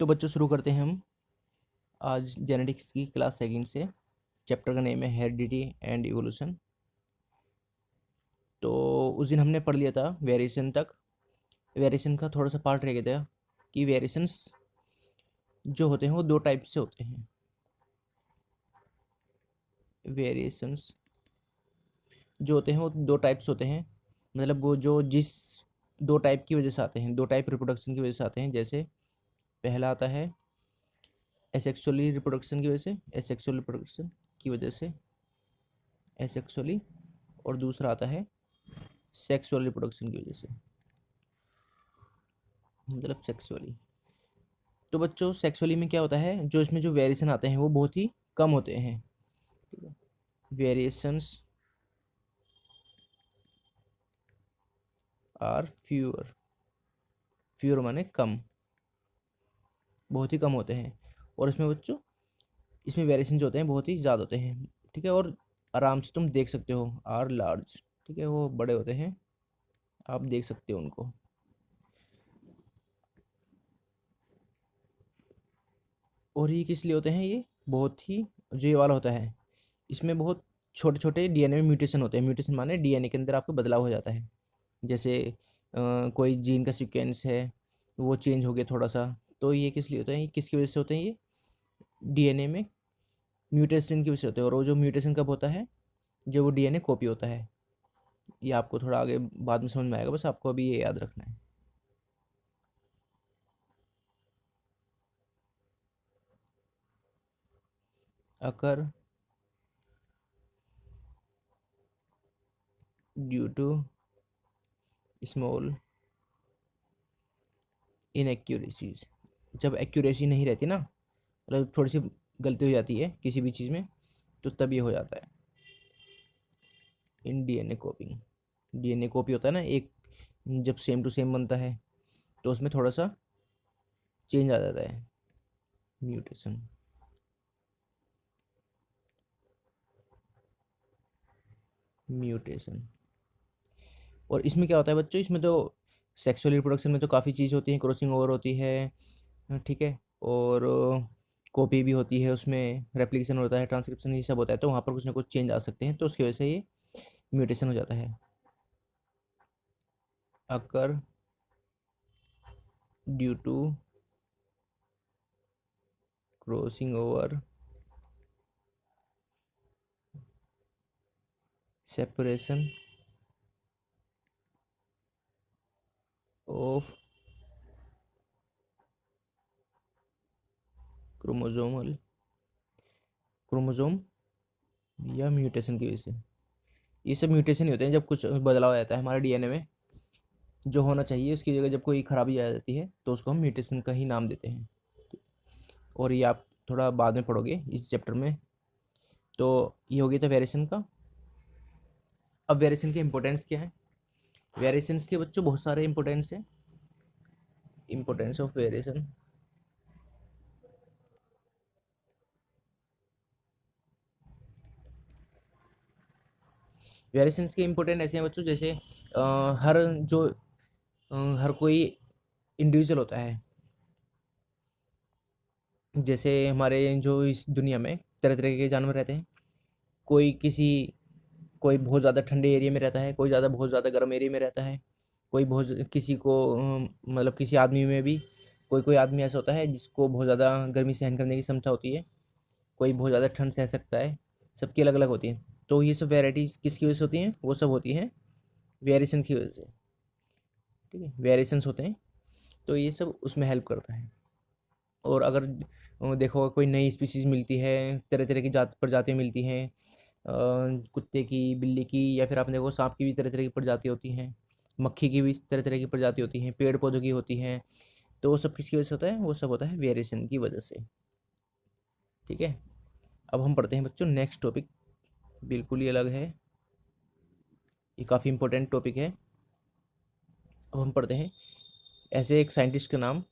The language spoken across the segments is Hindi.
तो बच्चों शुरू करते हैं हम आज जेनेटिक्स की क्लास सेकंड से। चैप्टर का नेम है हेरिडिटी एंड इवोल्यूशन। तो उस दिन हमने पढ़ लिया था वेरिएशन तक। वेरिएशन का थोड़ा सा पार्ट रह गया था कि वेरिएशंस जो होते हैं वो दो टाइप से होते हैं। वेरिएशंस जो होते हैं वो दो टाइप्स होते हैं, मतलब वो जो जिस दो टाइप की वजह से आते हैं, दो टाइप रिप्रोडक्शन की वजह से आते हैं। जैसे पहला आता है एसेक्सुअली रिप्रोडक्शन की वजह से, एसेक्सुअल रिप्रोडक्शन की वजह से एसेक्सुअली, और दूसरा आता है सेक्सुअल रिप्रोडक्शन की वजह से, मतलब सेक्सुअली। तो बच्चों सेक्सुअली में क्या होता है, जो इसमें जो वेरिएशन आते हैं वो बहुत ही कम होते हैं। ठीक है, वेरिएशंस आर फ्यूअर। फ्यूअर माने कम, बहुत ही कम होते हैं। और इसमें बच्चों इसमें वेरिएशन जो होते हैं बहुत ही ज़्यादा होते हैं। ठीक है, और आराम से तुम देख सकते हो आर लार्ज। ठीक है, वो बड़े होते हैं, आप देख सकते हो उनको। और ये किस लिए होते हैं, ये बहुत ही, जो ये वाला होता है इसमें बहुत छोटे छोटे डीएनए में म्यूटेशन होते हैं। म्यूटेशन माने डीएनए के अंदर आपको बदलाव हो जाता है। जैसे कोई जीन का सीक्वेंस है वो चेंज हो गया थोड़ा सा, तो ये किस लिए होता है, ये किसकी वजह से होते हैं, ये डीएनए में म्यूटेशन की वजह से होते हैं। और वो जो म्यूटेशन कब होता है, जब वो डीएनए कॉपी होता है। ये आपको थोड़ा आगे बाद में समझ में आएगा, बस आपको अभी ये याद रखना है। Occur due to small inaccuracies, जब एक्यूरेसी नहीं रहती ना, मतलब थोड़ी सी गलती हो जाती है किसी भी चीज़ में, तो तब ये हो जाता है इन डीएनए कॉपिंग। डीएनए कॉपी होता है ना एक, जब सेम टू सेम बनता है तो उसमें थोड़ा सा चेंज आ जाता है, म्यूटेशन। म्यूटेशन। और इसमें क्या होता है बच्चों, इसमें तो सेक्सुअल रिप्रोडक्शन में तो काफ़ी चीज़ होती है, क्रॉसिंग ओवर होती है, ठीक है, और कॉपी भी होती है, उसमें रेप्लिकेशन होता है, ट्रांसक्रिप्शन ये सब होता है। तो वहाँ पर कुछ ना कुछ चेंज आ सकते हैं, तो उसकी वजह से ये म्यूटेशन हो जाता है। Occur due to crossing over, separation of chromosomal, chromosome, या म्यूटेशन की वजह से। ये सब म्यूटेशन ही होते हैं, जब कुछ बदलाव आ जाता है हमारे डीएनए में, जो होना चाहिए उसकी जगह जब कोई खराबी आ जाती है तो उसको हम म्यूटेशन का ही नाम देते हैं। और ये आप थोड़ा बाद में पढ़ोगे इस चैप्टर में। तो ये हो गया था वेरिएशन का। अब वेरिएशन के इंपॉर्टेंस क्या है, वेरिएशंस के बच्चों बहुत सारे इंपॉर्टेंस है। इंपॉर्टेंस ऑफ वेरिएशन, वेरिएशंस के इंपॉर्टेंट ऐसे हैं बच्चों, जैसे हर जो हर कोई इंडिविजुअल होता है, जैसे हमारे जो इस दुनिया में तरह तरह के जानवर रहते हैं। कोई किसी, कोई बहुत ज़्यादा ठंडे एरिया में रहता है, कोई ज़्यादा बहुत ज़्यादा गर्म एरिया में रहता है। कोई बहुत किसी को मतलब किसी आदमी में भी कोई कोई आदमी ऐसा होता है जिसको बहुत ज़्यादा गर्मी सहन करने की क्षमता होती है, कोई बहुत ज़्यादा ठंड सह सकता है। सबकी अलग अलग होती हैं। तो ये सब वेराइटीज़ किसकी वजह से होती हैं, वो सब होती हैं वेरिएशन की वजह से। ठीक है, वेरिएशंस होते हैं, तो ये सब उसमें हेल्प करता है। और अगर देखो कोई नई स्पीसीज़ मिलती है, तरह तरह की जात प्रजातियाँ मिलती हैं, कुत्ते की, बिल्ली की, या फिर आपने देखो सांप की भी तरह तरह की प्रजाति होती हैं, मक्खी की भी तरह तरह की प्रजाति होती हैं, पेड़ पौधों की होती हैं। तो वो सब किसकी वजह से होता है, वो सब होता है वेरिएशन की वजह से। ठीक है, अब हम पढ़ते हैं बच्चों नेक्स्ट टॉपिक, बिल्कुल ही अलग है, ये काफ़ी इंपॉर्टेंट टॉपिक है। अब हम पढ़ते हैं ऐसे एक साइंटिस्ट का नाम,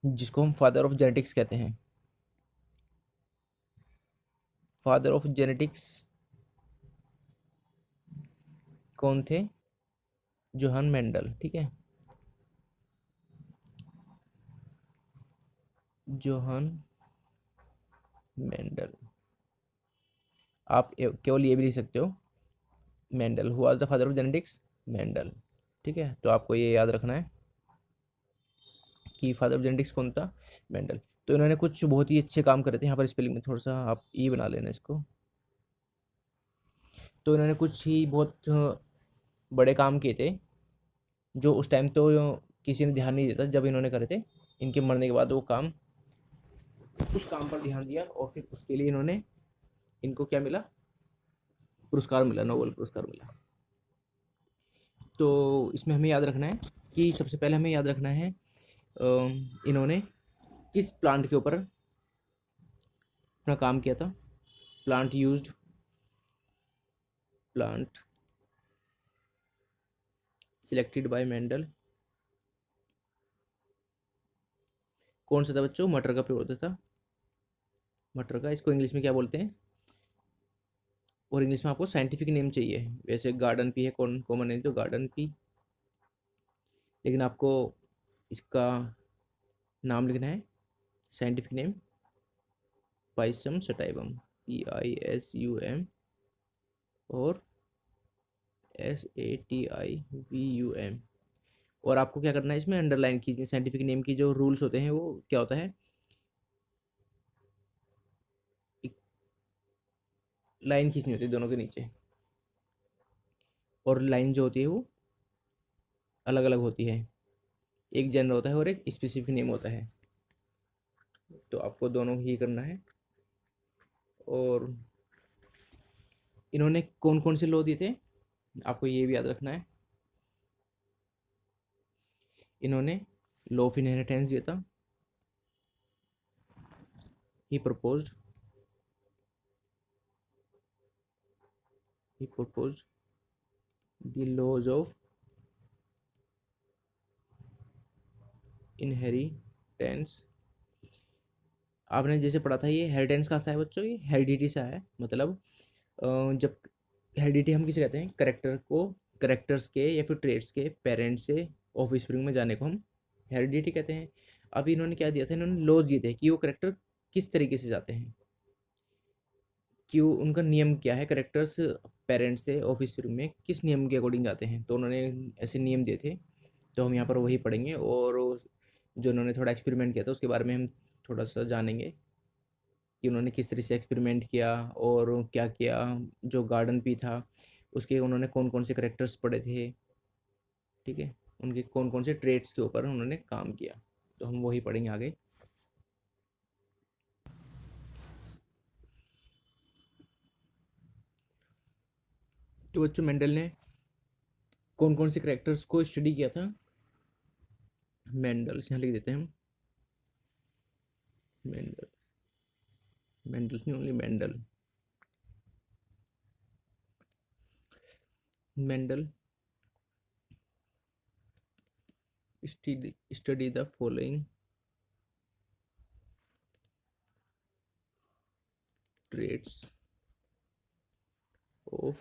जिसको हम फादर ऑफ जेनेटिक्स कहते हैं। फादर ऑफ जेनेटिक्स कौन थे, जोहन मेंडल। ठीक है, जोहन मेंडल। आप केवल ये भी लिख सकते हो Mendel, who was the father of genetics, Mendel. ठीक है, तो आपको ये याद रखना है कि फादर ऑफ जेनेटिक्स कौन था, मेंडल। तो इन्होंने कुछ बहुत ही अच्छे काम करे थे। यहाँ पर स्पेलिंग में थोड़ा सा आप ई बना लेना इसको। तो इन्होंने कुछ ही बहुत बड़े काम किए थे जो उस टाइम तो किसी ने ध्यान नहीं देता, जब इन्होंने करे थे। इनके मरने के बाद वो काम, उस काम पर ध्यान दिया और फिर उसके लिए इन्होंने, इनको क्या मिला, पुरस्कार मिला, नोबेल पुरस्कार मिला। तो इसमें हमें याद रखना है कि सबसे पहले हमें याद रखना है इन्होंने किस प्लांट के ऊपर अपना काम किया था। Plant used, plant selected by Mendel. कौन सा था बच्चों, मटर का प्रयोग होता था, मटर का। इसको इंग्लिश में क्या बोलते हैं, और इंग्लिश में आपको साइंटिफिक नेम चाहिए। वैसे गार्डन पी है, कौन कॉमन है तो गार्डन पी, लेकिन आपको इसका नाम लिखना है, scientific name Pisum sativum, PISUM और SATIVUM। और आपको क्या करना है, इसमें अंडरलाइन कीजिए। साइंटिफिक नेम की जो रूल्स होते हैं वो क्या होता है, एक लाइन खींचनी होती है दोनों के नीचे, और लाइन जो होती है वो अलग अलग होती है। एक जनरल होता है और एक स्पेसिफिक नेम होता है। तो आपको दोनों ही करना है। और इन्होंने कौन कौन से लॉ दिए थे, आपको ये भी याद रखना है। इन्होंने लॉ ऑफ इनहेरिटेंस दिया था। ही proposed, he proposed the laws of inheritance। आपने जैसे पढ़ा था, ये हेरिटेंस का सा है बच्चों, ये हेरिडिटी से है। मतलब जब हेरिडिटी हम किसे कहते हैं, करेक्टर को, करेक्टर्स के या फिर ट्रेड्स के पेरेंट्स से ऑफस्प्रिंग में जाने को हम हेरिडिटी कहते हैं। अब इन्होंने क्या दिया था, इन्होंने लॉज दिए थे कि वो करेक्टर किस तरीके से जाते हैं, क्यों, उनका नियम क्या है, करेक्टर्स पेरेंट्स से ऑफस्प्रिंग में किस नियम के अकॉर्डिंग जाते हैं। तो उन्होंने ऐसे नियम दिए थे, तो हम यहाँ पर वही पढ़ेंगे। और जो उन्होंने थोड़ा एक्सपेरिमेंट किया था उसके बारे में हम थोड़ा सा जानेंगे कि उन्होंने किस तरह से एक्सपेरिमेंट किया और क्या किया। जो गार्डन पी था उसके उन्होंने कौन कौन से करेक्टर्स पढ़े थे, ठीक है, उनके कौन कौन से ट्रेट्स के ऊपर उन्होंने काम किया। तो हम वही पढ़ेंगे आगे। तो बच्चों मेंडल ने कौन कौन से करेक्टर्स को स्टडी किया था, मेंडल यहाँ लिख देते हैं हम, मेंडल, मेंडल नहीं, only Mendel. Mendel study the following traits of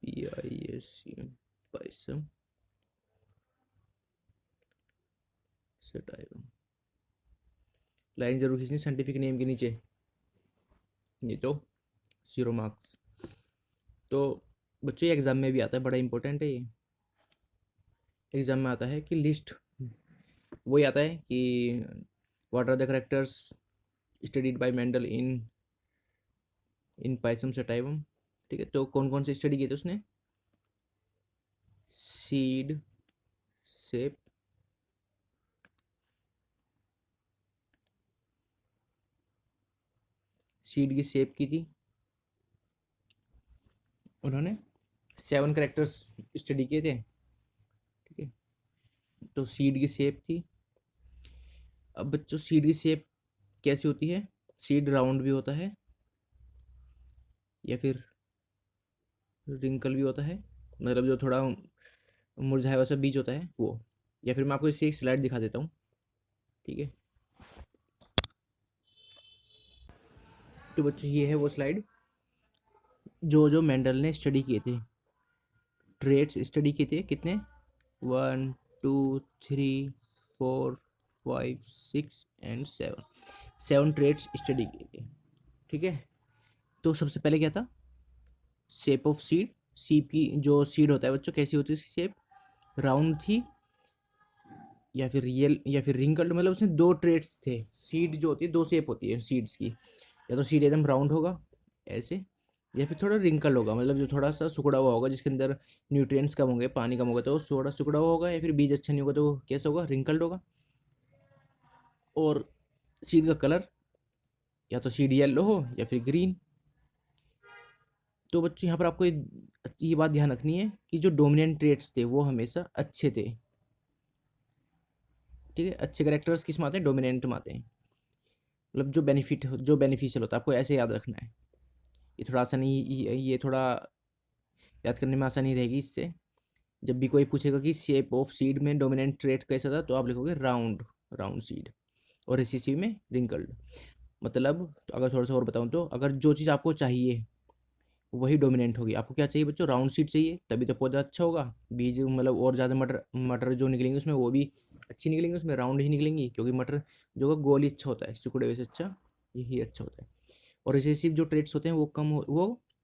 PISUM, Pisum sativum। Line जरूर खींचनी साइंटिफिक नेम के नीचे, नहीं तो 0 मार्क्स। तो बच्चों ये एग्जाम में भी आता है, बड़ा इंपॉर्टेंट है ये। एग्जाम में आता है कि लिस्ट, वही आता है कि what are the characters studied by Mendel in in Pisum sativum. ठीक है, तो कौन कौन से स्टडी किए थे उसने, सीड शेप, सीड की शेप की थी उन्होंने, 7 करेक्टर्स स्टडी किए थे। ठीक है, तो सीड की शेप थी। अब बच्चों सीड की शेप कैसी होती है, सीड राउंड भी होता है या फिर रिंकल भी होता है, मतलब जो थोड़ा मुरझाया हुआ सा बीज होता है वो। या फिर मैं आपको इसकी एक स्लाइड दिखा देता हूँ। ठीक है, तो बच्चों ये है वो स्लाइड जो जो मेंडल ने स्टडी किए थे, ट्रेड्स स्टडी किए थे कितने, 1 2 3 4 5, 6 एंड 7, 7 ट्रेड्स स्टडी किए थे। ठीक है, तो सबसे पहले क्या था, शेप ऑफ सीड। सीप की जो सीड होता है बच्चों, कैसी होती है इसकी शेप, राउंड थी या फिर रियल या फिर रिंकल्ड, मतलब उसमें दो ट्रेड्स थे। सीड जो होती है, दो शेप होती है सीड्स की, या तो सीड एकदम राउंड होगा ऐसे, या फिर थोड़ा रिंकल होगा, मतलब जो थोड़ा सा सिकुड़ा हुआ होगा, जिसके अंदर न्यूट्रिएंट्स कम होंगे, पानी कम होगा तो वो थोड़ा सिकुड़ा हुआ होगा, या फिर बीज अच्छा नहीं होगा तो वो कैसा होगा, रिंकल्ड होगा। और सीड का कलर या तो सीड येलो हो या फिर ग्रीन। तो बच्चों यहाँ पर आपको ये बात ध्यान रखनी है कि जो डोमिनेंट ट्रेट्स थे वो हमेशा अच्छे थे। ठीक है, अच्छे करेक्टर्स किस में आते हैं, डोमिनेंट में आते हैं, मतलब जो बेनिफिट जो बेनिफिशियल होता है, आपको ऐसे याद रखना है। ये थोड़ा आसानी, ये थोड़ा याद करने में आसानी रहेगी इससे। जब भी कोई पूछेगा कि शेप ऑफ सीड में डोमिनेंट ट्रेट कैसा था, तो आप लिखोगे राउंड, राउंड सीड, और रिसेसिव में रिंकल्ड। मतलब तो अगर थोड़ा सा और बताऊं तो, अगर जो चीज़ आपको चाहिए वही डोमिनेंट होगी। आपको क्या चाहिए बच्चों, राउंड सीड चाहिए, तभी तो पौधा अच्छा होगा। बीज मतलब और ज़्यादा मटर मटर जो निकलेंगे उसमें वो भी अच्छी निकलेंगी, उसमें राउंड ही निकलेंगी, क्योंकि मटर जो होगा गोल ही अच्छा होता है, सिकुड़े हुए से अच्छा यही अच्छा होता है। और रिसेसिव जो ट्रेट्स होते हैं वो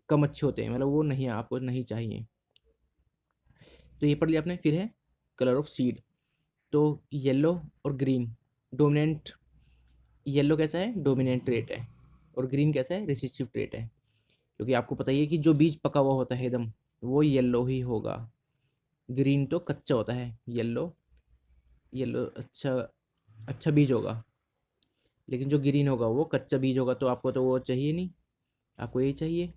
कम अच्छे होते हैं, मतलब वो नहीं आपको नहीं चाहिए। तो ये पढ़ लिया आपने। फिर है कलर ऑफ सीड। तो येलो और ग्रीन डोमिनेंट, येलो कैसा है, डोमिनेंट ट्रेट है, और ग्रीन कैसा है, रिसेसिव ट्रेट है। क्योंकि आपको पता ही है कि जो बीज पका हुआ होता है एकदम, वो येलो ही होगा। ग्रीन तो कच्चा होता है, येलो, येलो अच्छा अच्छा बीज होगा, लेकिन जो ग्रीन होगा वो कच्चा बीज होगा, तो आपको तो वो चाहिए नहीं, आपको यही चाहिए।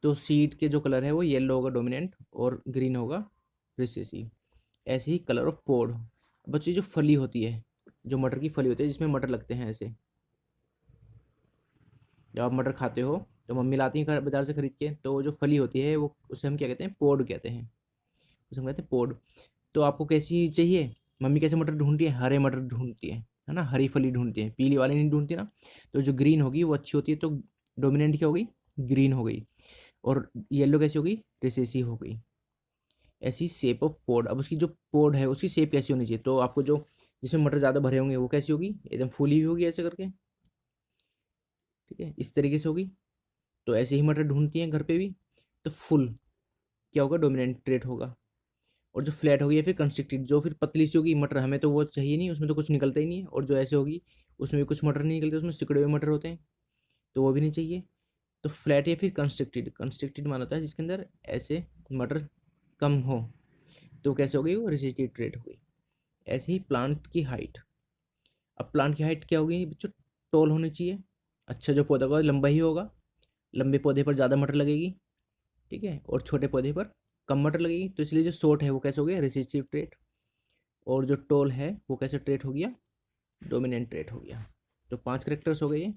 तो सीड के जो कलर है वो येलो होगा डोमिनेंट, और ग्रीन होगा रिसेसिव। ऐसे ही कलर ऑफ पोड। बच्चे जो फली होती है, जो मटर की फली होती है जिसमें मटर लगते हैं ऐसे, जब आप मटर खाते हो तो मम्मी लाती हैं बाजार से खरीद के, तो वो जो फली होती है वो उसे हम क्या कहते हैं, पोड कहते हैं, उसे हम कहते हैं पोड। तो आपको कैसी चाहिए, मम्मी कैसे मटर ढूंढती है, हरे मटर ढूंढती है ना, हरी फली ढूंढती है, पीली वाली नहीं ढूंढती ना। तो जो ग्रीन होगी वो अच्छी होती है, तो डोमिनेंट क्या होगी, ग्रीन हो गई। और येलो कैसी होगी, रिसेसिव हो गई। ऐसी शेप ऑफ पोड। अब उसकी जो पोड है उसकी शेप कैसी होनी चाहिए, तो आपको जो जिसमें मटर ज़्यादा भरे होंगे वो कैसी होगी, एकदम फूली हुई होगी ऐसे करके। ठीक है, इस तरीके से होगी। तो ऐसे ही मटर ढूंढती हैं घर पे भी। तो फुल क्या होगा, डोमिनेंट ट्रेट होगा। और जो फ्लैट होगी या फिर कंस्ट्रिक्टेड, जो फिर पतली सी होगी मटर, हमें तो वो चाहिए नहीं, उसमें तो कुछ निकलता ही नहीं है। और जो ऐसे होगी उसमें भी कुछ मटर नहीं निकलते, उसमें सिकुड़े हुए मटर होते हैं, तो वो भी नहीं चाहिए। तो फ्लैट या फिर कंस्ट्रिक्टेड, कंस्ट्रिक्टेड माना होता है जिसके अंदर ऐसे मटर कम हो, तो कैसे हो गई, वो रिसेसिव ट्रेट हो गई। ऐसे ही प्लांट की हाइट। अब प्लांट की हाइट क्या होगी बच्चों, टॉल होनी चाहिए। अच्छा जो पौधा होगा लंबा ही होगा, लंबे पौधे पर ज़्यादा मटर लगेगी। ठीक है, और छोटे पौधे पर कम मटर लगेगी, तो इसलिए जो शॉर्ट है वो कैसे हो गया, रिसेसिव ट्रेट। और जो टॉल है वो कैसे ट्रेट हो गया, डोमिनेंट ट्रेट हो गया। तो 5 करेक्टर्स हो गए ये।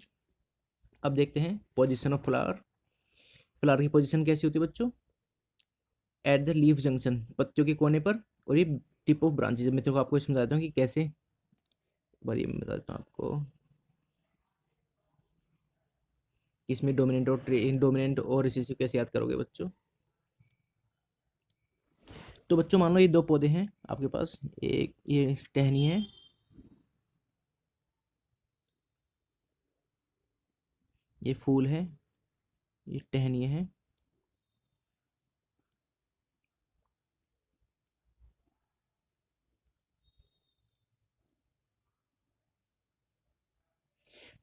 अब देखते हैं पोजिशन ऑफ फ्लावर। फ्लावर की पोजिशन कैसी होती है बच्चों, एट द लीफ जंक्शन, पत्तियों के कोने पर, और ये टिप ऑफ ब्रांचेज। मैं तो आपको समझाता हूँ कि कैसे, बारी मैं बता देता हूँ आपको, इसमें डोमिनेंट और रिसेसिव कैसे याद करोगे बच्चों। तो बच्चों मान लो ये दो पौधे हैं आपके पास, एक ये टहनी है, ये फूल है, ये टहनी है।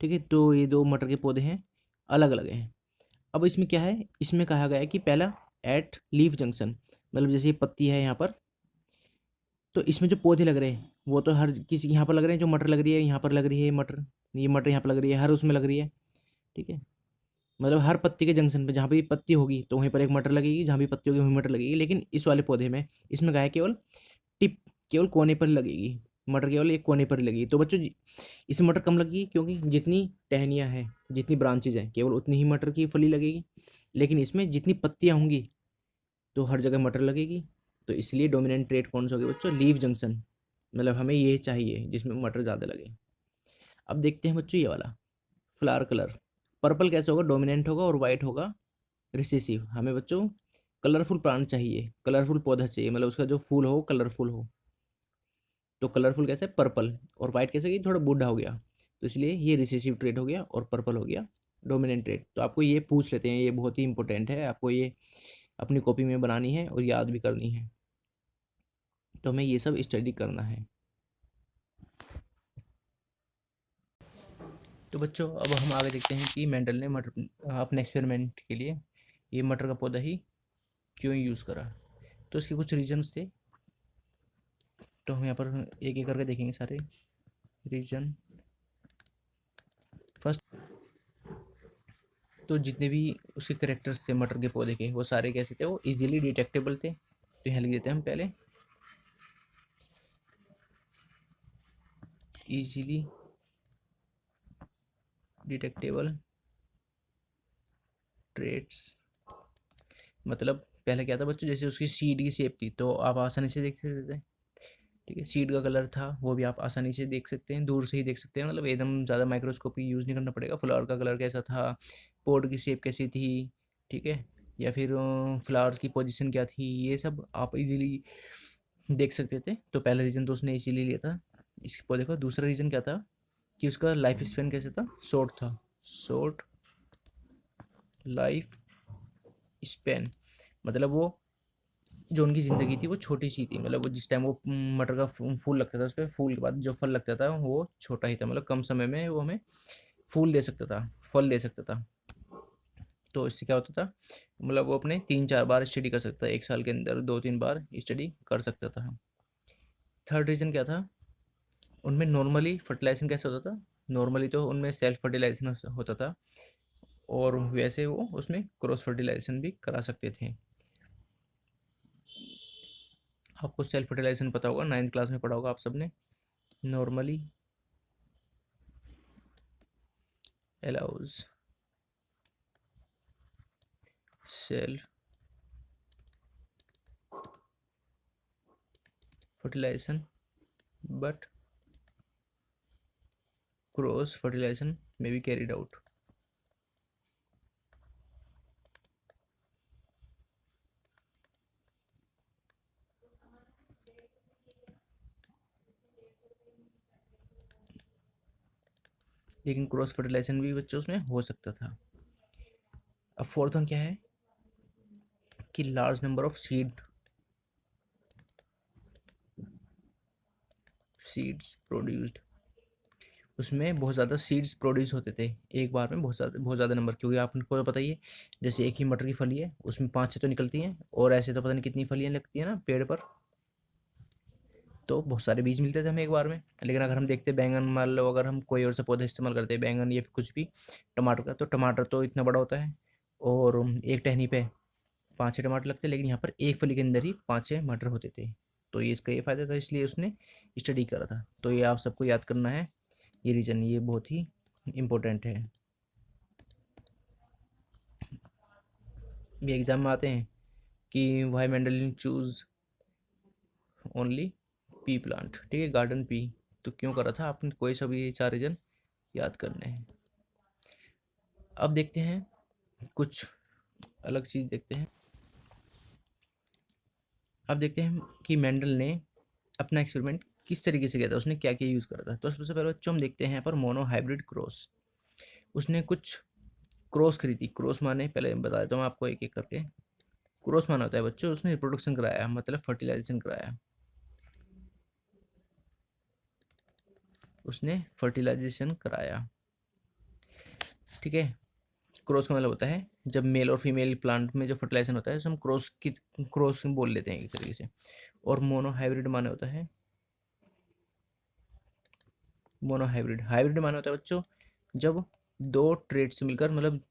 ठीक है, तो ये दो मटर के पौधे हैं, अलग अलग हैं। अब इसमें क्या है, इसमें कहा गया है कि पहला एट लीफ जंक्शन, मतलब जैसे ये पत्ती है यहाँ पर, तो इसमें जो पौधे लग रहे हैं वो तो हर किसी यहाँ पर लग रहे हैं, जो मटर लग रही है यहाँ पर लग रही है मटर, ये मटर यहाँ पर लग रही है, हर उसमें लग रही है। ठीक है, मतलब हर पत्ती के जंक्शन पे जहाँ पे भी पत्ती होगी तो वहीं पर एक मटर लगेगी, जहाँ भी पत्ती होगी वहीं मटर लगेगी। लेकिन इस वाले पौधे में इसमें क्या है, केवल टिप, केवल कोने पर लगेगी मटर, केवल एक कोने पर ही लगेगी। तो बच्चों इसमें मटर कम लगेगी, क्योंकि जितनी टहनियाँ हैं, जितनी ब्रांचेज हैं, केवल उतनी ही मटर की फली लगेगी। लेकिन इसमें जितनी पत्तियाँ होंगी तो हर जगह मटर लगेगी। तो इसलिए डोमिनेंट ट्रेट कौन सा होगा बच्चों, लीफ जंक्शन, मतलब हमें ये चाहिए जिसमें मटर ज़्यादा लगे। अब देखते हैं बच्चों ये वाला फ्लावर कलर। पर्पल कैसे होगा, डोमिनेंट होगा, और वाइट होगा रिसेसिव। हमें बच्चों कलरफुल प्लांट चाहिए, कलरफुल पौधा चाहिए, मतलब उसका जो फूल हो कलरफुल हो। तो कलरफुल कैसे, पर्पल, और वाइट कैसे कि थोड़ा बूढ़ा हो गया, तो इसलिए ये रिसेसिव ट्रेट हो गया और पर्पल हो गया डोमिनेंट ट्रेट। तो आपको ये पूछ लेते हैं, ये बहुत ही इंपॉर्टेंट है, आपको ये अपनी कॉपी में बनानी है और याद भी करनी है, तो हमें ये सब स्टडी करना है। तो बच्चों अब हम आगे देखते हैं कि मेंडल ने मटर अपने एक्सपेरिमेंट के लिए ये मटर का पौधा ही क्यों यूज़ करा। तो इसके कुछ रीजंस थे, तो हम यहाँ पर एक एक करके देखेंगे सारे रीजन। फर्स्ट, तो जितने भी उसके करेक्टर्स थे मटर के पौधे के, वो सारे कैसे थे, वो इजीली डिटेक्टेबल थे। तो यहाँ लिख देते हैं हम पहले, इजीली डिटेक्टेबल ट्रेट्स। मतलब पहले क्या था बच्चों, जैसे उसकी सीड की शेप थी तो आप आसानी से देख सकते थे, ठीक है। सीड का कलर था वो भी आप आसानी से देख सकते हैं, दूर से ही देख सकते हैं, मतलब एकदम ज़्यादा माइक्रोस्कोपी यूज़ नहीं करना पड़ेगा। फ्लावर का कलर कैसा था, पोड की शेप कैसी थी, ठीक है, या फिर फ्लावर्स की पोजीशन क्या थी, ये सब आप इजीली देख सकते थे। तो पहला रीज़न तो उसने इसीलिए लिया था इसके पौधे का। दूसरा रीज़न क्या था कि उसका लाइफ स्पेन कैसे था, शॉर्ट था, शॉर्ट लाइफ स्पेन। मतलब वो जो उनकी ज़िंदगी थी वो छोटी सी थी, मतलब वो जिस टाइम वो मटर का फूल लगता था, उस पर फूल के बाद जो फल लगता था वो छोटा ही था, मतलब कम समय में वो हमें फूल दे सकता था, फल दे सकता था। तो इससे क्या होता था, मतलब वो अपने 3-4 बार स्टडी कर सकता था, एक साल के अंदर 2-3 बार स्टडी कर सकता था। थर्ड रीज़न क्या था, उनमें नॉर्मली फर्टिलाइजेशन कैसे होता था। नॉर्मली तो उनमें सेल्फ फर्टिलाइजेशन होता था, और वैसे वो उसमें क्रॉस फर्टिलाइजेशन भी करा सकते थे। आपको सेल्फ फर्टिलाइजेशन पता होगा, 9th क्लास में पढ़ा होगा आप सबने। Normally allows self fertilization but cross fertilization may be carried out। लेकिन क्रॉस फर्टिलाइजेशन भी बच्चों उसमें हो सकता था। अब फोर्थ वन क्या है कि large number of seeds produced, उसमें बहुत ज़्यादा सीड्स प्रोड्यूस होते थे एक बार में, बहुत ज़्यादा नंबर, क्योंकि आपको तो पता ही है, जैसे एक ही मटर की फली है उसमें 5-6 तो निकलती हैं, और ऐसे तो पता नहीं कितनी फलियाँ लगती हैं ना पेड़ पर, तो बहुत सारे बीज मिलते थे हमें एक बार में। लेकिन अगर हम देखते बैंगन, मान लो अगर हम कोई और सा पौधा इस्तेमाल करते हैं, बैंगन या फिर कुछ भी, टमाटर का, तो टमाटर तो इतना बड़ा होता है और एक टहनी पे 5-6 टमाटर लगते, लेकिन यहाँ पर एक फली के अंदर ही 5-6 मटर होते थे। तो ये इसका ये फ़ायदा था, इसलिए उसने स्टडी करा था। तो ये आप सबको याद करना है, ये रीज़न ये बहुत ही इम्पोर्टेंट है, ये एग्ज़ाम में आते हैं कि why Mendel choose only pea plant, ठीक है, गार्डन पी, तो क्यों करा था आपने, कोई सा भी 4 रीज़न याद करने हैं। अब देखते हैं कुछ अलग चीज़ देखते हैं। अब देखते हैं कि मेंडल ने अपना एक्सपेरिमेंट किस तरीके से किया था, उसने क्या क्या यूज़ करा था। तो सबसे पहले बच्चों हम देखते हैं यहाँ पर मोनो हाइब्रिड क्रॉस। उसने कुछ क्रॉस खरीदी, क्रॉस माने पहले बता देता हूँ आपको एक एक करके। क्रॉस माना होता है बच्चों, उसने रिप्रोडक्शन कराया, मतलब फर्टिलाइजेशन कराया, उसने फर्टिलाइजेशन कराया, ठीक है। क्रॉस का मतलब होता है जब मेल और फीमेल प्लांट में जो फर्टिलाइजेशन होता है, उसे हम क्रॉस बोल लेते हैं एक तरीके से। और मोनो हाइब्रिड माने होता है, मोनो हाइब्रिड, हाइब्रिड माने होता है बच्चों जब दो ट्रेड से मिलकर, मतलब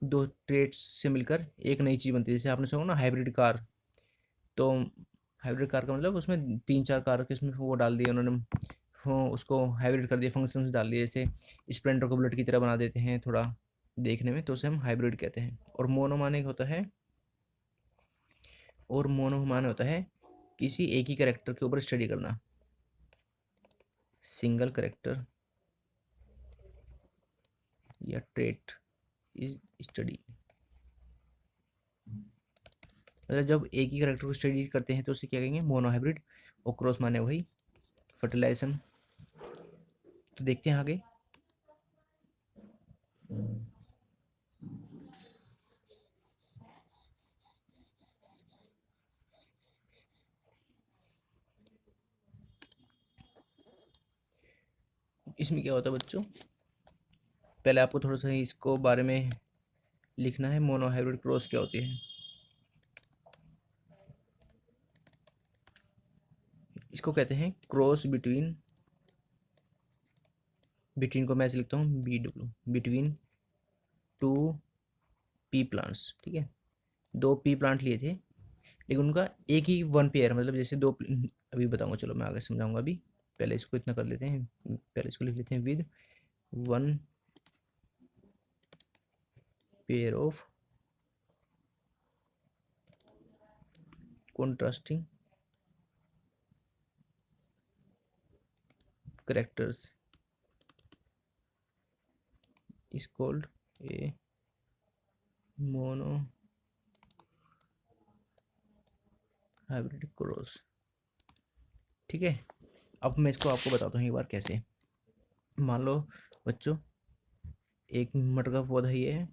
दो ट्रेड्स से मिलकर एक नई चीज़ बनती है। जैसे आपने सुना ना हाइब्रिड कार, तो हाइब्रिड कार का मतलब उसमें 3-4 कार के इसमें वो डाल दिए उन्होंने, वो उसको हाइब्रिड कर दिया, फंक्शंस डाल दिए, जैसे स्प्लेंडर को बुलेट की तरह बना देते हैं थोड़ा देखने में, तो उसे हम हाइब्रिड कहते हैं। और मोनो माने होता है, और मोनो माने होता है किसी एक ही करेक्टर के ऊपर स्टडी करना, सिंगल करेक्टर या ट्रेट इज स्टडी। मतलब जब एक ही करेक्टर को स्टडी करते हैं तो उसे क्या कहेंगे, मोनो हाइब्रिड। और क्रॉस माने वही फर्टिलाइजेशन। तो देखते हैं आगे। इसमें क्या होता है बच्चों, पहले आपको थोड़ा सा इसको बारे में लिखना है। मोनोहाइब्रिड क्रॉस क्या होती है, इसको कहते हैं क्रॉस बिटवीन, बिटवीन को मैं ऐसे लिखता हूँ BW, between two P plants. ठीक है, दो पी प्लांट लिए थे लेकिन उनका एक ही वन पेयर, मतलब जैसे दो, अभी बताऊंगा, चलो मैं आगे समझाऊंगा। अभी पहले इसको इतना कर लेते हैं, पहले इसको लिख लेते हैं with one pair of contrasting characters is called a mono hybrid cross. ठीक है, अब मैं इसको आपको बताता हूँ एक बार कैसे। मान लो बच्चों, एक मटर का पौधा ये है,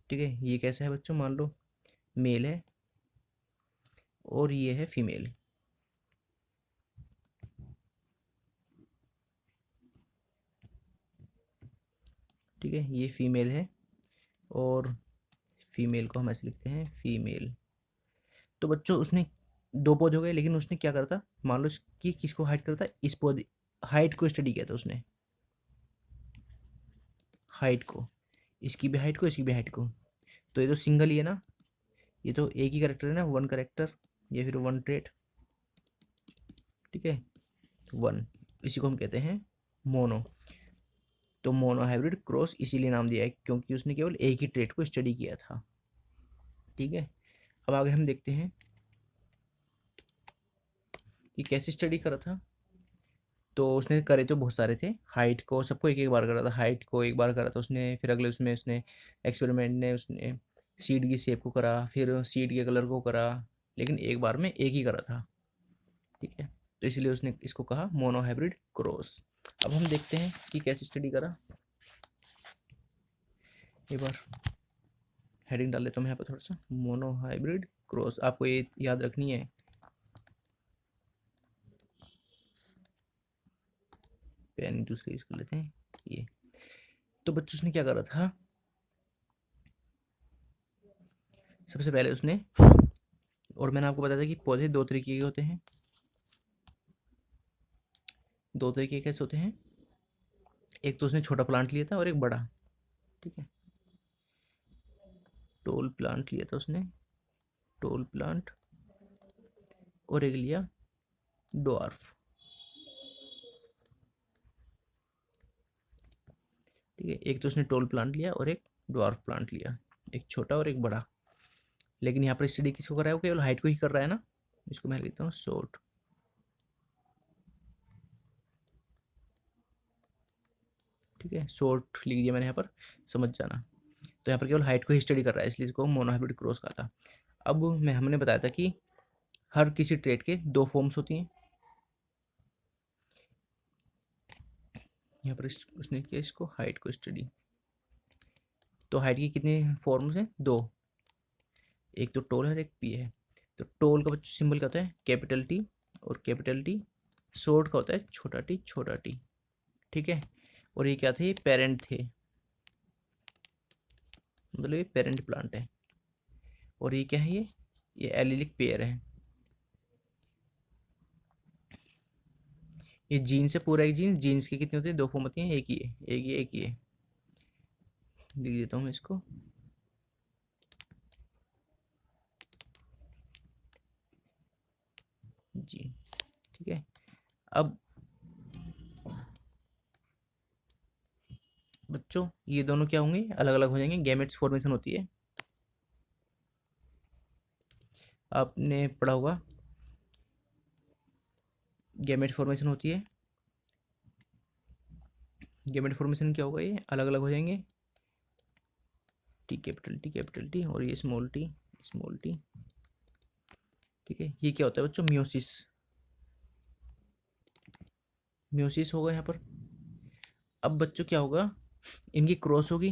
ठीक है, ये कैसा है बच्चों, मान लो मेल है और ये है फीमेल। ठीक है, ये फीमेल है और फीमेल को हम ऐसे लिखते हैं फीमेल। तो बच्चों उसने दो पौधे हो गए, लेकिन उसने क्या करा था, मान लो कि किसको हाइड करता, इस पौधे हाइट को स्टडी किया था उसने, हाइट को, इसकी भी हाइट को, इसकी भी हाइट को। तो ये तो सिंगल ही है ना, ये तो एक ही करेक्टर है ना, वन करेक्टर या फिर वन ट्रेट। ठीक है, वन, इसी को हम कहते हैं मोनो। तो मोनो हाइब्रिड क्रॉस इसीलिए नाम दिया है क्योंकि उसने केवल एक ही ट्रेट को स्टडी किया था। ठीक है, अब आगे हम देखते हैं कि कैसे स्टडी करा था। तो उसने करे तो बहुत सारे थे, हाइट को सबको एक एक बार करा था, हाइट को एक बार करा था उसने, फिर अगले उसमें उसने एक्सपेरिमेंट ने उसने सीड की शेप को करा, फिर सीड के कलर को करा, लेकिन एक बार में एक ही करा था। ठीक है, तो इसलिए उसने इसको कहा मोनो हाइब्रिड क्रॉस। अब हम देखते हैं कि कैसे स्टडी करा। एक बार हेडिंग डाल लेता हूँ यहाँ पर थोड़ा सा, मोनो हाइब्रिड क्रॉस, आपको ये याद रखनी है। पेन दूसरे यूज कर लेते हैं ये। तो बच्चों उसने क्या करा था, सबसे पहले उसने, और मैंने आपको बताया था कि पौधे दो तरीके के होते हैं, दो तरीके कैसे होते हैं, एक तो उसने छोटा प्लांट लिया था और एक बड़ा। ठीक है, टोल प्लांट लिया था उसने, टोल प्लांट, और एक लिया डॉर्फ। ठीक है, एक तो उसने टोल प्लांट लिया और एक डॉर्फ प्लांट लिया, एक छोटा और एक बड़ा। लेकिन यहाँ पर स्टडी किसको कर रहा है, वो केवल हाइट को ही कर रहा है ना। इसको मैं लिखता हूँ शॉर्ट। ठीक है, शॉर्ट लिख दिया मैंने यहाँ पर, समझ जाना। तो यहाँ पर केवल हाइट को ही स्टडी कर रहा है, इसलिए इसको मोनोहाइब्रिड क्रॉस कहा था। अब मैं हमने बताया था कि हर किसी ट्रेट के दो फॉर्म्स होती हैं। यहाँ पर उसने किया इसको हाइट को स्टडी। तो हाइट की कितनी फॉर्म्स हैं, दो, एक तो टोल है और एक पी है। तो टोल का बच्चों सिंबल क्या होता है, कैपिटल टी और कैपिटल टी। शॉर्ट का होता है छोटा टी, छोटा टी। ठीक है, और ये क्या थे, ये पेरेंट थे, मतलब ये पेरेंट प्लांट है। और ये क्या है, ये एलिलिक पेयर है। ये जीन्स है, पूरा एक जीन्स, जीन्स की कितनी होती है, दो फॉर्म होती हैं, एक ही है, एक ही, एक ही है। लिख देता हूँ मैं इसको। जी, ठीक है। अब बच्चों ये दोनों क्या होंगे, अलग अलग हो जाएंगे, गैमेट्स फॉर्मेशन होती है, आपने पढ़ा होगा, गैमेट फॉर्मेशन होती है। गैमेट फॉर्मेशन क्या होगा, ये अलग अलग हो जाएंगे, T capital T capital T, और ये स्मॉल टी स्मॉल टी। ठीक है, ये क्या होता है बच्चों, म्योसिस। म्योसिस होगा यहाँ पर। अब बच्चों क्या होगा, इनकी क्रॉस होगी,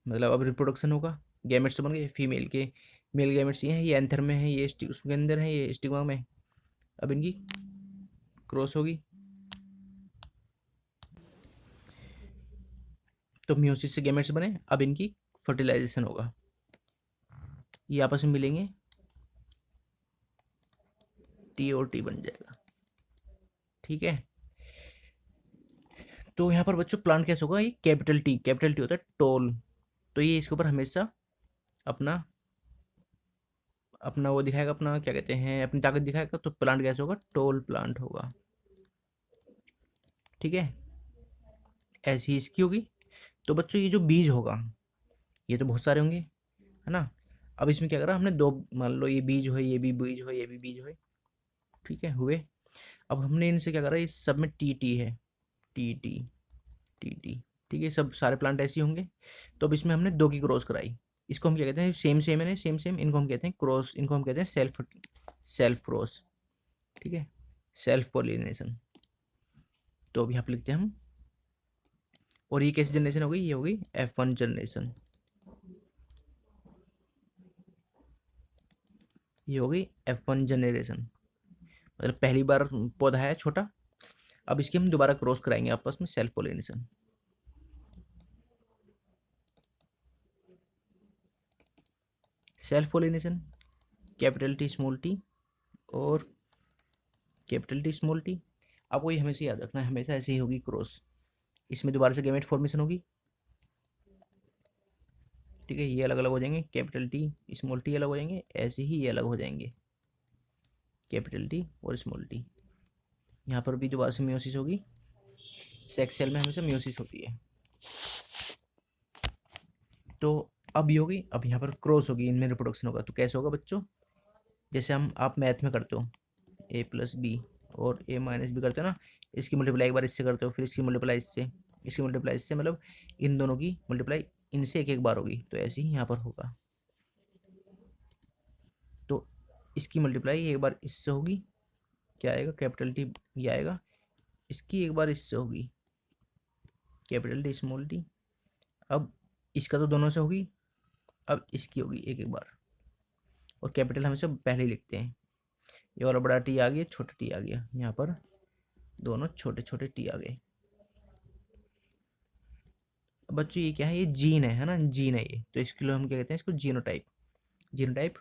मतलब अब रिप्रोडक्शन होगा, गैमेट्स तो बन गए फीमेल के, मेल गैमेट्स ये एंथर में है, ये उसके अंदर है, ये स्टिग्मा में। अब इनकी क्रॉस होगी, तो म्योसिस से गैमेट्स बने, अब इनकी फर्टिलाइजेशन होगा, ये आपस में मिलेंगे, टी और टी बन जाएगा। ठीक है, तो यहाँ पर बच्चों प्लांट कैसे होगा, ये कैपिटल टी होता है टोल, तो ये इसके ऊपर हमेशा अपना अपना वो दिखाएगा, अपना क्या कहते हैं, अपनी ताकत दिखाएगा, तो प्लांट कैसे होगा, टोल प्लांट होगा। ठीक है, ऐसी ही इसकी होगी। तो बच्चों ये जो बीज होगा, ये तो बहुत सारे होंगे, है ना। अब इसमें क्या करा हमने, दो मान लो ये बीज हो, ये भी बीज हो, ये भी बीज हो, ठीक है हुए। अब हमने इनसे क्या करा, इस सब में टी टी है, टी टी टी टी, ठीक है, सब सारे प्लांट ऐसे ही होंगे। तो अब इसमें हमने दो की क्रॉस कराई, इसको हम क्या कहते हैं, सेम सेम है ना, सेम सेम, इनको हम कहते हैं क्रॉस, इनको हम कहते हैं सेल्फ सेल्फ क्रॉस। ठीक है, सेल्फ पोलिनेशन। तो अब यहाँ पे लिखते हैं हम, और ये कैसी जनरेशन होगी, ये होगी F1 जनरेशन, ये होगी F1 जनरेशन, मतलब पहली बार पौधा है छोटा, अब इसकी हम दोबारा क्रॉस कराएंगे आपस में, self pollination. Self pollination, capital T small T और कैपिटल टी स्मॉल टी। आपको ये हमेशा याद रखना है, हमेशा ऐसे ही होगी क्रॉस, इसमें दोबारा से गैमेट फॉर्मेशन होगी। ठीक है, ये अलग अलग हो जाएंगे, कैपिटल टी स्मॉल टी अलग हो जाएंगे, ऐसे ही ये अलग हो जाएंगे, कैपिटल टी और स्मॉल टी। यहाँ पर भी दोबारा से म्योसिस होगी, सेक्स सेल में हमेशा म्योसिस होती है। तो अब ये होगी, अब यहाँ पर क्रॉस होगी, इनमें रिप्रोडक्शन होगा, तो कैसे होगा बच्चों, जैसे हम आप मैथ में करते हो A+B और A-B करते हो ना, इसकी मल्टीप्लाई एक बार इससे करते हो, फिर इसकी मल्टीप्लाई इससे, इसकी मल्टीप्लाई इससे, मतलब इन दोनों की मल्टीप्लाई इनसे एक एक बार होगी, तो ऐसे ही यहाँ पर होगा। तो इसकी मल्टीप्लाई एक बार इससे होगी, क्या आएगा, कैपिटल टी, ये आएगा, इसकी एक बार इससे होगी, कैपिटल टी स्मॉल टी। अब इसका तो दोनों से होगी, अब इसकी होगी एक एक बार, और कैपिटल हमेशा पहले ही लिखते हैं, ये वाला बड़ा टी आ गया, छोटा टी आ गया, यहाँ पर दोनों छोटे छोटे टी आ गए। अब बच्चों ये क्या है, ये जीन है ना, जीन है ये, तो इसके लिए हम क्या कहते हैं, इसको जीनोटाइप, जीनोटाइप।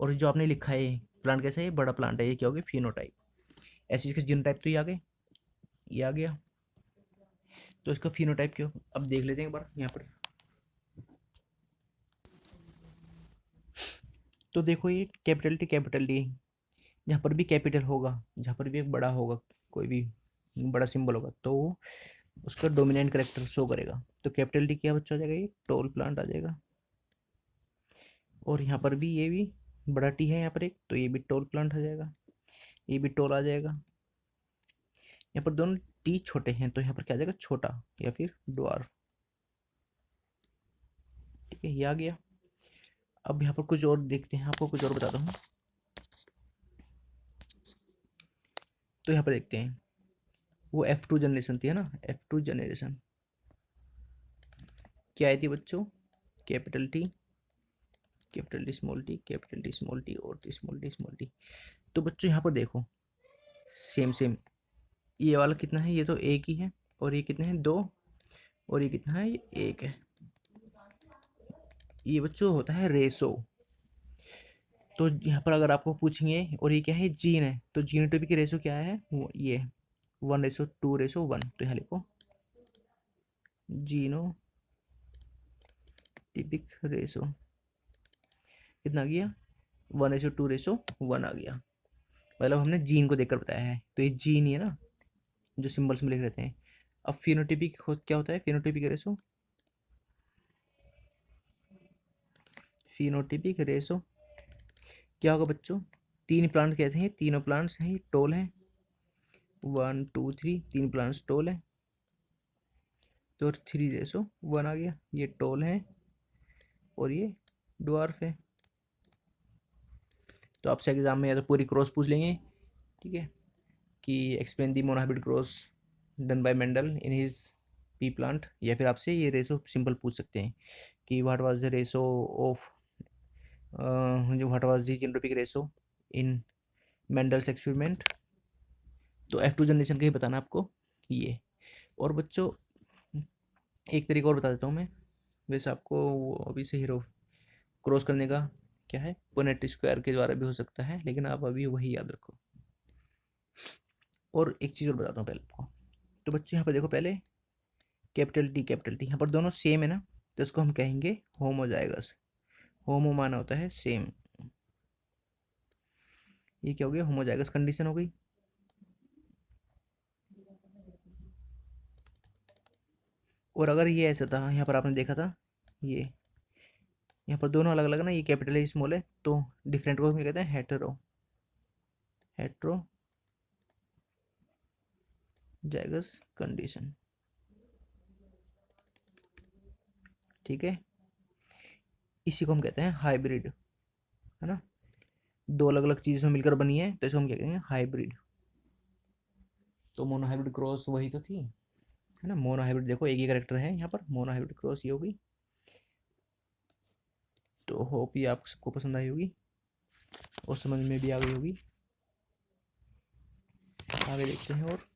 और जो आपने लिखा है प्लांट कैसा है, ये बड़ा प्लांट है, ये क्या हो गया, फिनोटाइप। ऐसे इसका जीनोटाइप तो ये आ गए, ये आ गया, तो इसका फिनोटाइप क्यों, अब देख लेते हैं एक बार यहाँ पर। तो देखो ये कैपिटल टी, जहाँ पर भी कैपिटल होगा, जहाँ पर भी एक बड़ा होगा, कोई भी बड़ा सिंबल होगा, तो उसका डोमिनेंट करेक्टर शो करेगा। तो कैपिटल टी क्या बच्चा हो जाएगा, ये टोल प्लांट आ जाएगा। और यहाँ पर भी ये भी बड़ा टी है यहाँ पर एक, तो ये भी टोल प्लांट आ जाएगा, ये भी टोल आ जाएगा। यहाँ पर दोनों टी छोटे हैं, तो यहाँ पर क्या आ जाएगा, छोटा या फिर ड्वार्फ। ठीक है, ये आ गया। अब यहाँ पर कुछ और देखते हैं, आपको कुछ और बताता हूँ। तो यहाँ पर देखते हैं, वो F2 जनरेशन थी, है ना, F2 जनरेशन क्या आई थी बच्चों, capital T, capital T small T, capital T small T और T small T small T. तो बच्चों यहाँ पर देखो, सेम सेम, ये वाला कितना है, ये तो एक ही है, और ये कितने हैं, दो, और ये कितना है, ये एक है। ये बच्चों होता है रेसो। तो यहाँ पर अगर आपको पूछेंगे, और ये क्या है, जीन है, तो जीनोटाइपिक रेसो क्या है, ये 1:2:1, तो यहाँ लिखो जीनोटाइपिक रेसो, कितना आ गया, 1:2:1 आ गया। मतलब हमने जीन को देखकर बताया है, तो ये जीन ही है ना, जो सिंबल्स में लिख रहते हैं। अब फिनोटाइपिक क्या होता है, फिनोटाइपिक रेसो, फिनोटाइपिक रेसो क्या होगा बच्चों, तीन प्लांट कहते हैं, तीनों प्लांट्स हैं, टोल हैं, 1 2 3, तीन प्लांट्स टोल है, तो 3:1 आ गया, ये टोल है और ये ड्वार्फ है। तो आपसे एग्जाम में या तो पूरी क्रॉस पूछ लेंगे, ठीक है, कि explain the monohybrid cross done by Mendel in his P plant, या फिर आपसे ये रेशो सिंपल पूछ सकते हैं कि what was the ratio of what was the genotypic ratio in Mendel's experiment. तो F2 जनरेशन का ही बताना आपको कि ये। और बच्चों एक तरीका और बता देता हूँ मैं, वैसे आपको वो अभी से हीरो क्रॉस करने का क्या है, पुनेट स्क्वायर के द्वारा भी हो सकता है, लेकिन आप अभी वही याद रखो। और एक चीज़ और बताता हूँ पहले आपको। तो बच्चों यहाँ पर देखो, पहले कैपिटल टी यहाँ पर दोनों सेम है ना, तो इसको हम कहेंगे होमोजाइगस। होमो माना होता है सेम, ये क्या हो गया, होमोजाइगस कंडीशन हो गई। और अगर ये ऐसा था, यहाँ पर आपने देखा था ये, यहाँ पर दोनों अलग अलग ना, ये कैपिटल है स्मॉल है, तो डिफरेंट को हम कहते हैं हेटेरो जाइगस कंडीशन, ठीक है। इसी को हम कहते हैं हाइब्रिड, है ना, दो अलग अलग चीज़ों मिलकर बनी है, तो इसको हम क्या कहेंगे, हाइब्रिड। तो मोनोहाइब्रिड क्रॉस वही तो थी, है ना। मोनोहाइब्रिड देखो एक ही करेक्टर है यहाँ पर, मोनोहाइब्रिड क्रॉस ये होगी। तो होप ये आप सबको पसंद आई होगी और समझ में भी आ गई होगी। आगे देखते हैं। और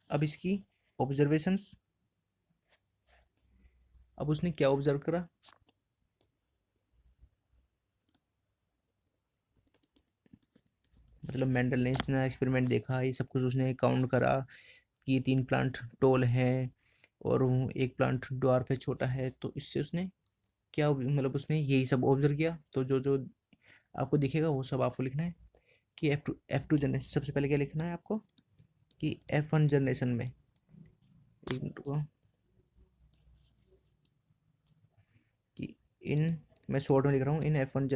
अब इसकी ऑब्जर्वेशंस, अब उसने क्या ऑब्जर्व करा, मतलब मेंडल ने इतना एक्सपेरिमेंट देखा, ये सब कुछ उसने काउंट करा कि 3 प्लांट टोल है और एक प्लांट ड्वार्फ है, छोटा है, तो इससे उसने क्या मतलब उसने यही सब ऑब्जर्व किया। तो जो जो आपको दिखेगा वो सब आपको लिखना है कि F2 जनरेशन, सबसे पहले क्या लिखना है आपको कि F1 जनरेशन में, एक मिनट को, कि इन, मैं शॉर्ट में लिख रहा हूँ, इन F1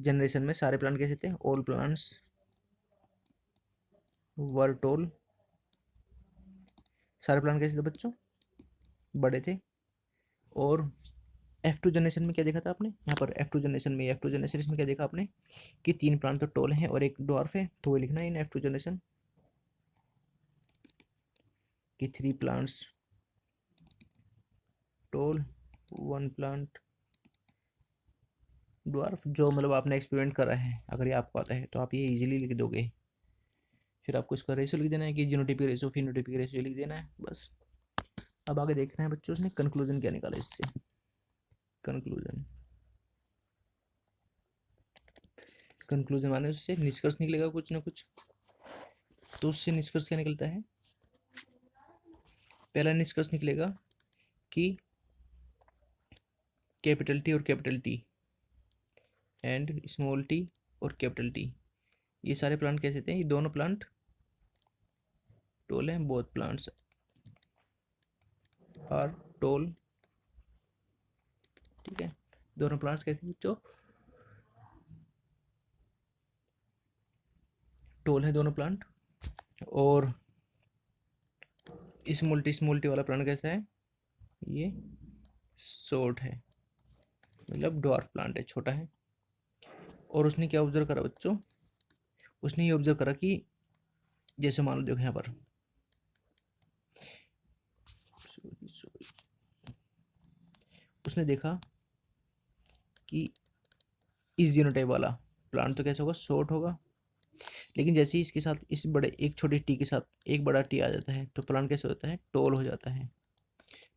जनरेशन में सारे प्लांट कैसे थे, ऑल प्लांट्स वर टोल, सारे प्लांट कैसे थे बच्चों, बड़े थे। और F2 जनरेशन में क्या देखा था आपने, यहाँ पर F2 जनरेशन में क्या देखा आपने कि 3 प्लांट तो टोल हैं और एक डॉर्फ है, तो वो लिखना है इन F2 जनरेशन कि 3 प्लांट्स टोल 1 प्लांट ड्वार्फ। जो मतलब आपने एक्सपेरिमेंट करा है, अगर ये आपको आता है तो आप ये इजीली लिख दोगे। फिर आपको इसका रेशियो लिख देना है कि जीनोटाइपिक रेशियो फिनोटाइपिक रेशियो लिख देना है, बस। अब आगे देखना है बच्चों उसने कंक्लूजन क्या निकाला इससे। कंक्लूजन माने उससे निष्कर्ष निकलेगा कुछ ना कुछ। तो उससे निष्कर्ष क्या निकलता है, पहला निष्कर्ष निकलेगा कि कैपिटल टी और capital T and small T और कैपिटल टी, ये सारे प्लांट कैसे थे, ये दोनों प्लांट टोल हैं, बोथ प्लांट्स आर टोल, ठीक है। दोनों प्लांट्स कैसे बच्चों, टोल है दोनों प्लांट। और स्मॉल टी वाला प्लांट कैसा है, ये शॉर्ट है, मतलब डॉर्फ प्लांट है, छोटा है। और उसने क्या ऑब्जर्व करा बच्चों, उसने ये ऑब्जर्व करा कि जैसे मान लो देखो यहाँ पर, सॉरी, उसने देखा कि इस जीनोटाइप वाला प्लांट तो कैसा होगा, शॉर्ट होगा, लेकिन जैसे ही इसके साथ इस बड़े एक छोटे टी के साथ एक बड़ा टी आ जाता है, तो प्लांट कैसे होता है, टॉल हो जाता है।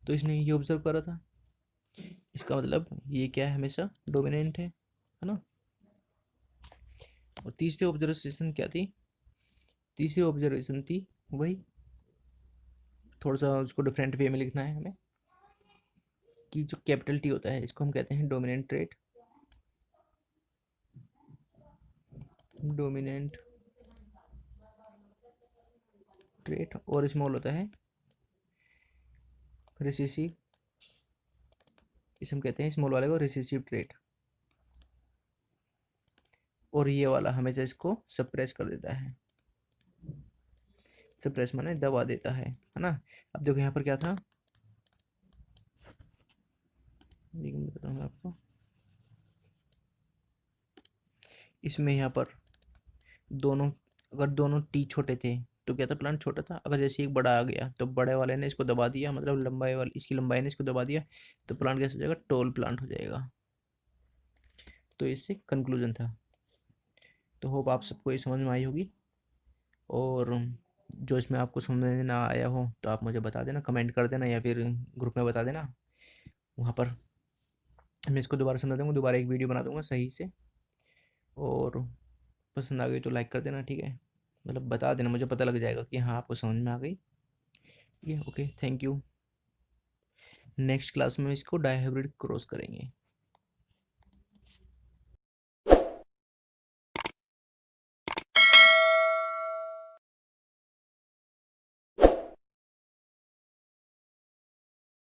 तो इसने ये ऑब्जर्व करा था, इसका मतलब ये क्या है, हमेशा डोमिनेंट है ना। और तीसरी ऑब्जर्वेशन क्या थी, तीसरी ऑब्जर्वेशन थी वही, थोड़ा सा उसको डिफरेंट वे में लिखना है हमें, कि जो कैपिटल टी होता है इसको हम कहते हैं डोमिनेंट ट्रेट, डोमिनेंट ट्रेट, और स्मॉल होता है रिसेसिव, इसे हम कहते हैं स्मॉल वाले को रिसेसिव ट्रेट। और ये वाला हमेशा इसको सप्रेस कर देता है, सप्रेस माने दबा देता है ना। अब देखो यहाँ पर क्या था, लेकिन मैं बताऊँगा आपको, इसमें यहाँ पर दोनों, अगर दोनों टी छोटे थे तो क्या था, प्लांट छोटा था। अगर जैसे एक बड़ा आ गया तो बड़े वाले ने इसको दबा दिया, मतलब लंबाई वाली, इसकी लंबाई ने इसको दबा दिया, तो प्लांट कैसे हो जाएगा, टॉल प्लांट हो जाएगा। तो इससे कंक्लूजन था। तो होप आप सबको ये समझ में आई होगी। और जो इसमें आपको समझ में ना आया हो तो आप मुझे बता देना, कमेंट कर देना, या फिर ग्रुप में बता देना। वहाँ पर मैं इसको दोबारा समझा दूँगा, दोबारा एक वीडियो बना दूँगा सही से। और पसंद आ गई तो लाइक कर देना, ठीक है, मतलब बता देना, मुझे पता लग जाएगा कि हाँ आपको समझ में आ गई। ठीक है, okay, thank you. Next class में इसको डायहाइब्रिड क्रॉस करेंगे।